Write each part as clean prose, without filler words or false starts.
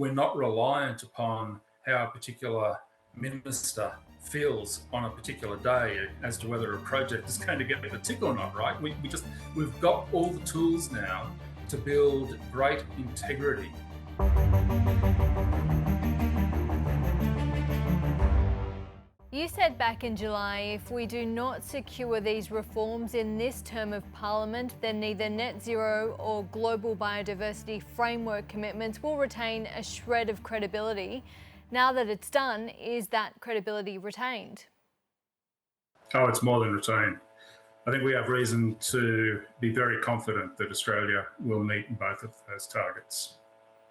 We're not reliant upon how a particular minister feels on a particular day as to whether a project is going to get a tick or not, right? We've got all the tools now to build great integrity. You said back in July, if we do not secure these reforms in this term of Parliament, then neither net zero or global biodiversity framework commitments will retain a shred of credibility. Now that it's done, is that credibility retained? Oh, it's more than retained. I think we have reason to be very confident that Australia will meet both of those targets.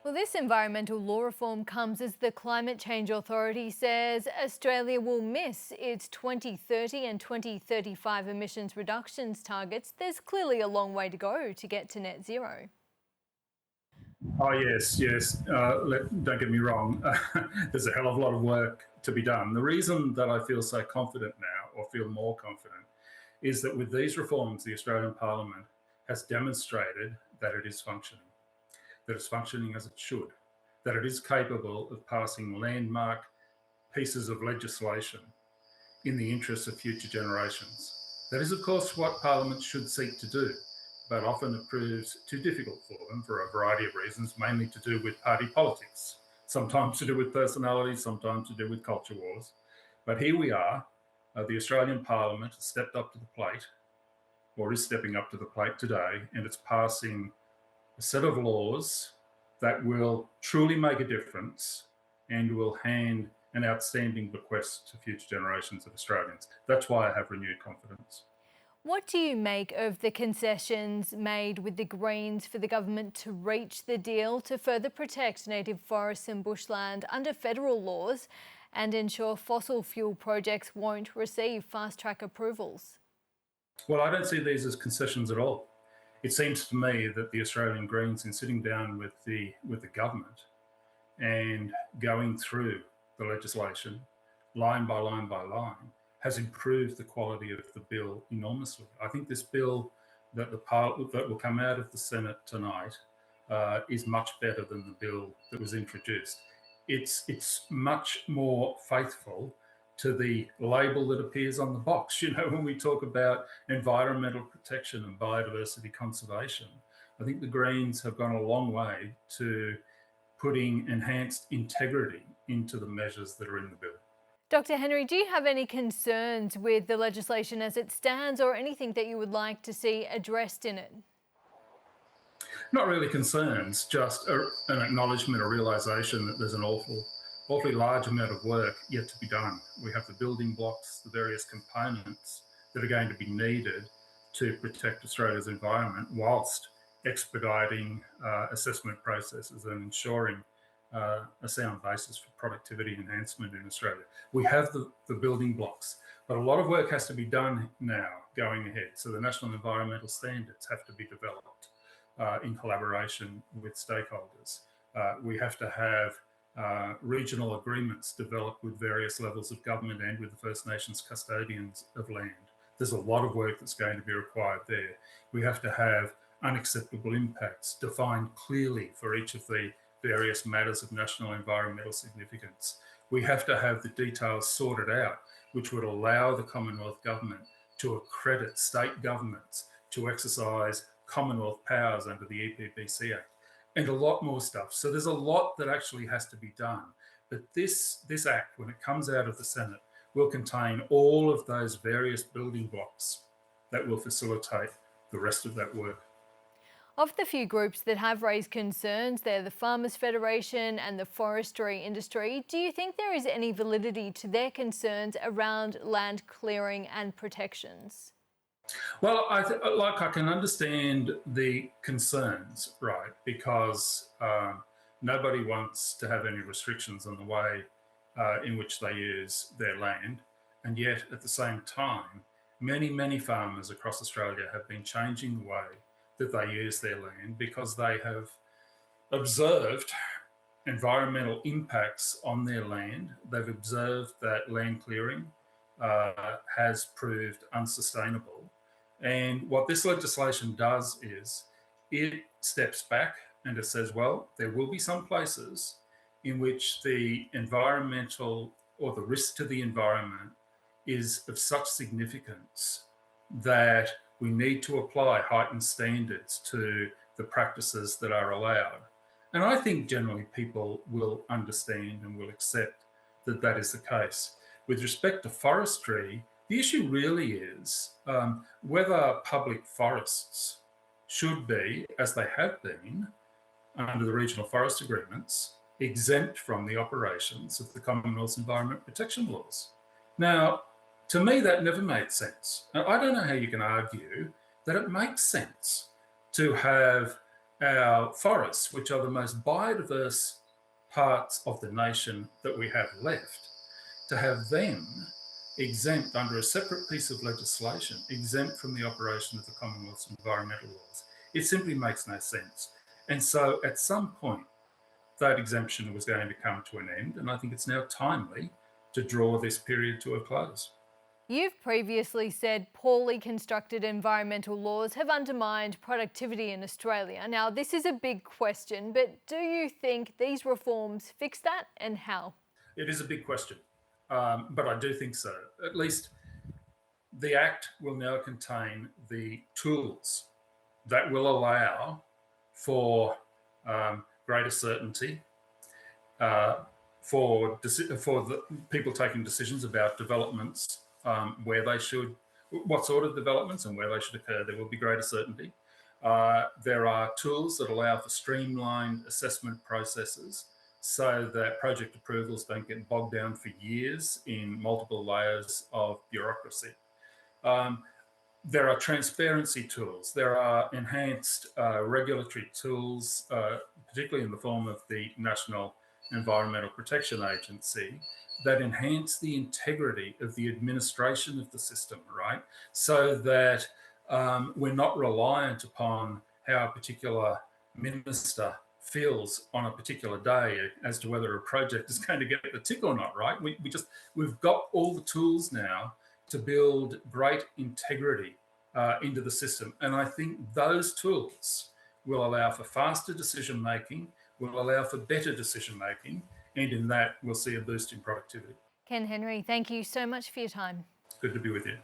Well, this environmental law reform comes as the Climate Change Authority says Australia will miss its 2030 and 2035 emissions reductions targets. There's clearly a long way to go to get to net zero. Oh, yes. Don't get me wrong. There's a hell of a lot of work to be done. The reason that I feel so confident now, or feel more confident, is that with these reforms, the Australian Parliament has demonstrated that it is functioning, that it's functioning as it should, that it is capable of passing landmark pieces of legislation in the interests of future generations. That is, of course, what Parliament should seek to do, but often it proves too difficult for them for a variety of reasons, mainly to do with party politics, sometimes to do with personalities, sometimes to do with culture wars. But here we are, the Australian Parliament has stepped up to the plate, or is stepping up to the plate today, and it's passing a set of laws that will truly make a difference and will hand an outstanding bequest to future generations of Australians. That's why I have renewed confidence. What do you make of the concessions made with the Greens for the government to reach the deal to further protect native forests and bushland under federal laws and ensure fossil fuel projects won't receive fast-track approvals? Well, I don't see these as concessions at all. It seems to me that the Australian Greens, in sitting down with the government and going through the legislation line by line by line, has improved the quality of the bill enormously. I think this bill that that will come out of the Senate tonight is much better than the bill that was introduced. It's much more faithful to the label that appears on the box. You know, when we talk about environmental protection and biodiversity conservation, I think the Greens have gone a long way to putting enhanced integrity into the measures that are in the bill. Dr. Henry, do you have any concerns with the legislation as it stands, or anything that you would like to see addressed in it? Not really concerns, just an acknowledgement, a realisation that there's an awfully large amount of work yet to be done. We have the building blocks, the various components that are going to be needed to protect Australia's environment whilst expediting assessment processes and ensuring a sound basis for productivity enhancement in Australia. We have the building blocks, but a lot of work has to be done now going ahead. So the national environmental standards have to be developed in collaboration with stakeholders. We have to have regional agreements developed with various levels of government and with the First Nations custodians of land. There's a lot of work that's going to be required there. We have to have unacceptable impacts defined clearly for each of the various matters of national environmental significance. We have to have the details sorted out, which would allow the Commonwealth Government to accredit state governments to exercise Commonwealth powers under the EPBC Act, and a lot more stuff. So there's a lot that actually has to be done. But this Act, when it comes out of the Senate, will contain all of those various building blocks that will facilitate the rest of that work. Of the few groups that have raised concerns, they're the Farmers Federation and the forestry industry. Do you think there is any validity to their concerns around land clearing and protections? Well, I can understand the concerns, right? Because nobody wants to have any restrictions on the way in which they use their land. And yet, at the same time, many farmers across Australia have been changing the way that they use their land because they have observed environmental impacts on their land. They've observed that land clearing has proved unsustainable. And what this legislation does is it steps back and it says, well, there will be some places in which the environmental or the risk to the environment is of such significance that we need to apply heightened standards to the practices that are allowed. And I think generally people will understand and will accept that that is the case. With respect to forestry, the issue really is whether public forests should be, as they have been under the regional forest agreements, exempt from the operations of the Commonwealth's environment protection laws. Now, to me, that never made sense. Now, I don't know how you can argue that it makes sense to have our forests, which are the most biodiverse parts of the nation that we have left, to have them exempt under a separate piece of legislation, exempt from the operation of the Commonwealth's environmental laws. It simply makes no sense. And so at some point, that exemption was going to come to an end, and I think it's now timely to draw this period to a close. You've previously said poorly constructed environmental laws have undermined productivity in Australia. Now, this is a big question, but do you think these reforms fix that, and how? It is a big question, but I do think so. At least the Act will now contain the tools that will allow for greater certainty for the people taking decisions about developments, what sort of developments and where they should occur. There will be greater certainty. There are tools that allow for streamlined assessment processes so that project approvals don't get bogged down for years in multiple layers of bureaucracy. There are transparency tools. There are enhanced regulatory tools, particularly in the form of the National Environmental Protection Agency, that enhance the integrity of the administration of the system, right? So that we're not reliant upon how a particular minister feels on a particular day as to whether a project is going to get the tick or not, right? We've got all the tools now to build great integrity into the system. And I think those tools will allow for faster decision making, will allow for better decision making, and in that we'll see a boost in productivity. Ken Henry, thank you so much for your time. Good to be with you.